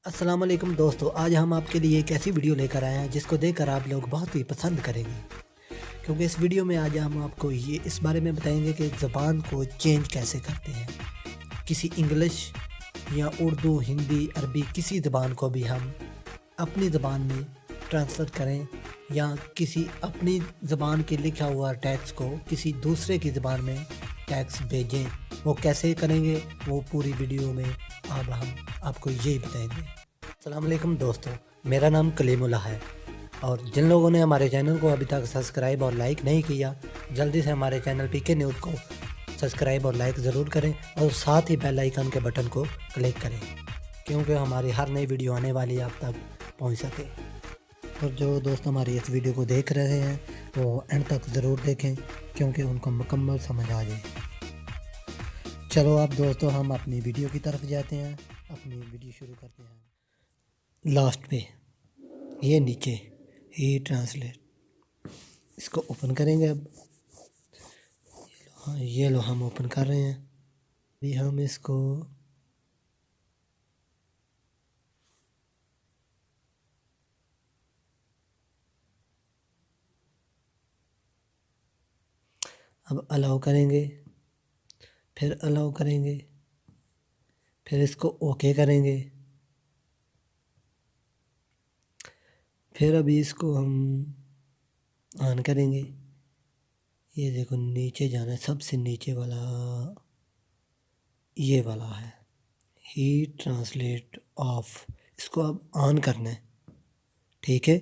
अस्सलाम वालेकुम दोस्तों, आज हम आपके लिए एक ऐसी वीडियो लेकर आए हैं जिसको देखकर आप लोग बहुत ही पसंद करेंगे। क्योंकि इस वीडियो में आज हम आपको ये इस बारे में बताएंगे कि ज़बान को चेंज कैसे करते हैं। किसी इंग्लिश या उर्दू, हिंदी, अरबी किसी ज़बान को भी हम अपनी ज़बान में ट्रांसफ़र करें या किसी अपनी ज़बान के लिखा हुआ टेक्स्ट को किसी दूसरे की ज़बान में टेक्स्ट भेजें। वो कैसे करेंगे वो पूरी वीडियो में अब हम आपको यही बताएंगे। अस्सलाम वालेकुम दोस्तों, मेरा नाम कलीमुल्लाह है और जिन लोगों ने हमारे चैनल को अभी तक सब्सक्राइब और लाइक नहीं किया, जल्दी से हमारे चैनल पीके न्यूज़ को सब्सक्राइब और लाइक ज़रूर करें और साथ ही बेल आइकन के बटन को क्लिक करें क्योंकि हमारी हर नई वीडियो आने वाली है आप तक पहुंच सके। और जो दोस्त हमारी इस वीडियो को देख रहे हैं वो एंड तक ज़रूर देखें क्योंकि उनको मुकम्मल समझ आ जाए। चलो आप दोस्तों हम अपनी वीडियो की तरफ जाते हैं, अपनी वीडियो शुरू करते हैं। लास्ट पे ये नीचे ही ट्रांसलेट इसको ओपन करेंगे। अब हाँ, ये लो हम ओपन कर रहे हैं। अभी हम इसको अब अलाउ करेंगे, फिर अलाउ करेंगे, फिर इसको ओके करेंगे। फिर अभी इसको हम ऑन करेंगे। ये देखो नीचे जाना है, सबसे नीचे वाला ये वाला है ही ट्रांसलेट ऑफ, इसको अब ऑन करना है। ठीक है,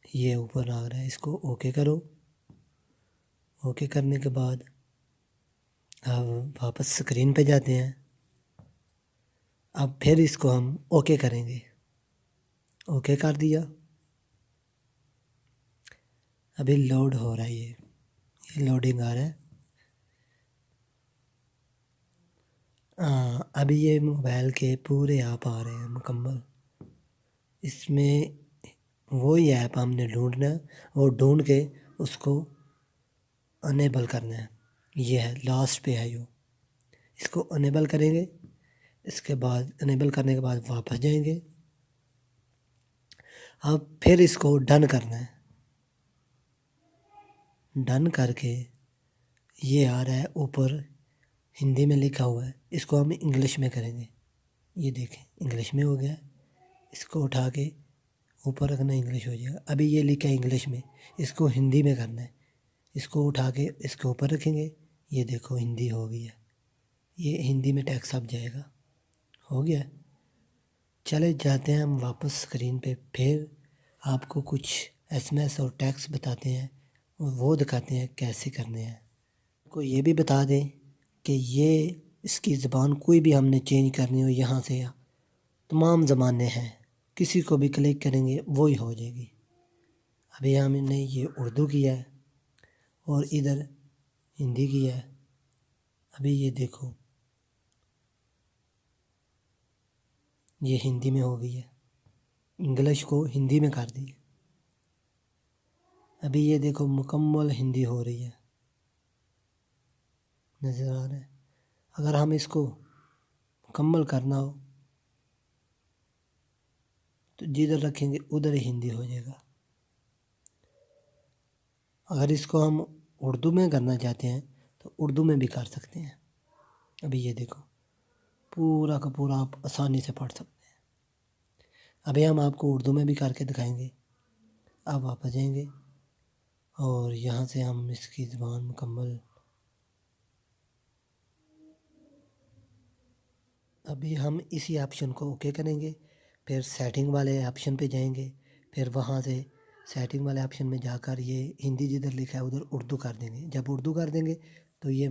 ये ऊपर आ रहा है, इसको ओके करो। ओके करने के बाद अब वापस स्क्रीन पे जाते हैं। अब फिर इसको हम ओके करेंगे। ओके कर दिया। अभी लोड हो रहा है, ये लोडिंग आ रहा है। अभी ये मोबाइल के पूरे ऐप आ रहे हैं मुकम्मल। इसमें वही ऐप हमने ढूंढना है और ढूंढ के उसको अनेबल करना है। ये है लास्ट पे है यो, इसको अनेबल करेंगे। इसके बाद अनेबल करने के बाद वापस जाएंगे। अब फिर इसको डन करना है। डन करके ये आ रहा है ऊपर हिंदी में लिखा हुआ है, इसको हम इंग्लिश में करेंगे। ये देखें इंग्लिश में हो गया। इसको उठा के ऊपर रखना, इंग्लिश हो जाएगा। अभी ये लिखा है इंग्लिश में, इसको हिंदी में करना है। इसको उठा के इसके ऊपर रखेंगे। ये देखो हिंदी हो गई है, ये हिंदी में टेक्स्ट अब जाएगा। हो गया। चले जाते हैं हम वापस स्क्रीन पे। फिर आपको कुछ एसएमएस और टेक्स्ट बताते हैं और वो दिखाते हैं कैसे करने हैं। को ये भी बता दें कि ये इसकी ज़बान कोई भी हमने चेंज करनी हो, यहाँ से तमाम ज़बानें हैं, किसी को भी क्लिक करेंगे वो ही हो जाएगी। अभी हमने ये उर्दू किया है और इधर हिंदी किया है। अभी ये देखो ये हिंदी में हो गई है, इंग्लिश को हिंदी में कर दी। अभी ये देखो मुकम्मल हिंदी हो रही है, नज़र आ रहा है। अगर हम इसको मुकम्मल करना हो तो जिधर रखेंगे उधर ही हिंदी हो जाएगा। अगर इसको हम उर्दू में करना चाहते हैं तो उर्दू में भी कर सकते हैं। अभी ये देखो पूरा का पूरा आप आसानी से पढ़ सकते हैं। अभी हम आपको उर्दू में भी करके दिखाएंगे। अब वापस जाएंगे और यहाँ से हम इसकी ज़बान मुकम्मल। अभी हम इसी ऑप्शन को ओके करेंगे, फिर सेटिंग वाले ऑप्शन पे जाएंगे। फिर वहाँ से सेटिंग वाले ऑप्शन में जाकर ये हिंदी जिधर लिखा है उधर उर्दू कर देंगे। जब उर्दू कर देंगे तो ये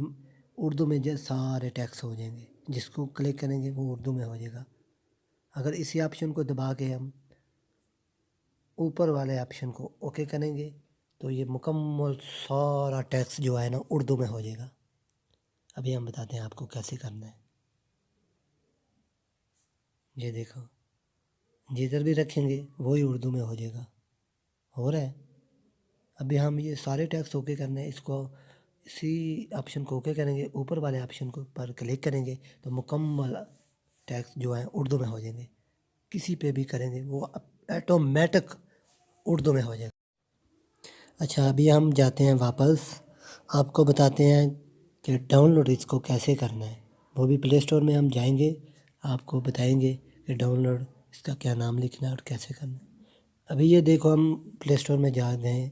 उर्दू में जो सारे टेक्स्ट हो जाएंगे, जिसको क्लिक करेंगे वो उर्दू में हो जाएगा। अगर इसी ऑप्शन को दबा के हम ऊपर वाले ऑप्शन को ओके करेंगे तो ये मुकम्मल सारा टेक्स्ट जो है ना उर्दू में हो जाएगा। अभी हम बताते हैं आपको कैसे करना है। ये देखो जिधर भी रखेंगे वही उर्दू में हो जाएगा। हो रहा है। अभी हम ये सारे टेक्स्ट ओके करने हैं। इसको इसी ऑप्शन को ओके करेंगे, ऊपर वाले ऑप्शन को पर क्लिक करेंगे तो मुकम्मल ٹیکسٹ جو ہیں اردو میں ہو جائیں گے. کسی پہ بھی کریں گے وہ آٹومیٹک اردو میں ہو جائے گا. اچھا ابھی ہم جاتے ہیں واپس، آپ کو بتاتے ہیں کہ ڈاؤن لوڈ اس کو کیسے کرنا ہے. وہ بھی پلے اسٹور میں ہم جائیں گے، آپ کو بتائیں گے کہ ڈاؤن لوڈ اس کا کیا نام لکھنا ہے اور کیسے کرنا ہے. ابھی یہ دیکھو ہم پلے اسٹور میں جا رہے ہیں،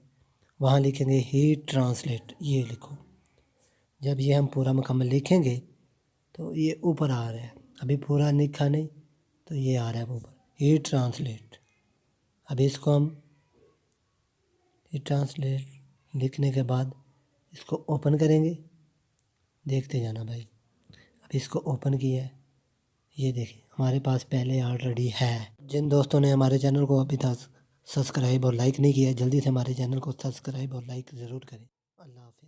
وہاں لکھیں گے ہیٹ ٹرانسلیٹ، یہ لکھو. جب یہ ہم پورا مکمل لکھیں گے تو یہ اوپر آ رہا ہے، ابھی پورا لکھا نہیں تو یہ آ رہا ہے اوپر ہیٹ ٹرانسلیٹ. ابھی اس کو ہم ہیٹ ٹرانسلیٹ لکھنے کے بعد اس کو اوپن کریں گے. دیکھتے جانا بھائی. اب اس کو اوپن کیا ہے، یہ دیکھیں ہمارے پاس پہلے آلریڈی ہے. جن دوستوں نے ہمارے چینل کو ابھی تک سبسکرائب اور لائک نہیں کیا، جلدی سے ہمارے چینل کو سبسکرائب اور لائک ضرور کریں. اللہ حافظ.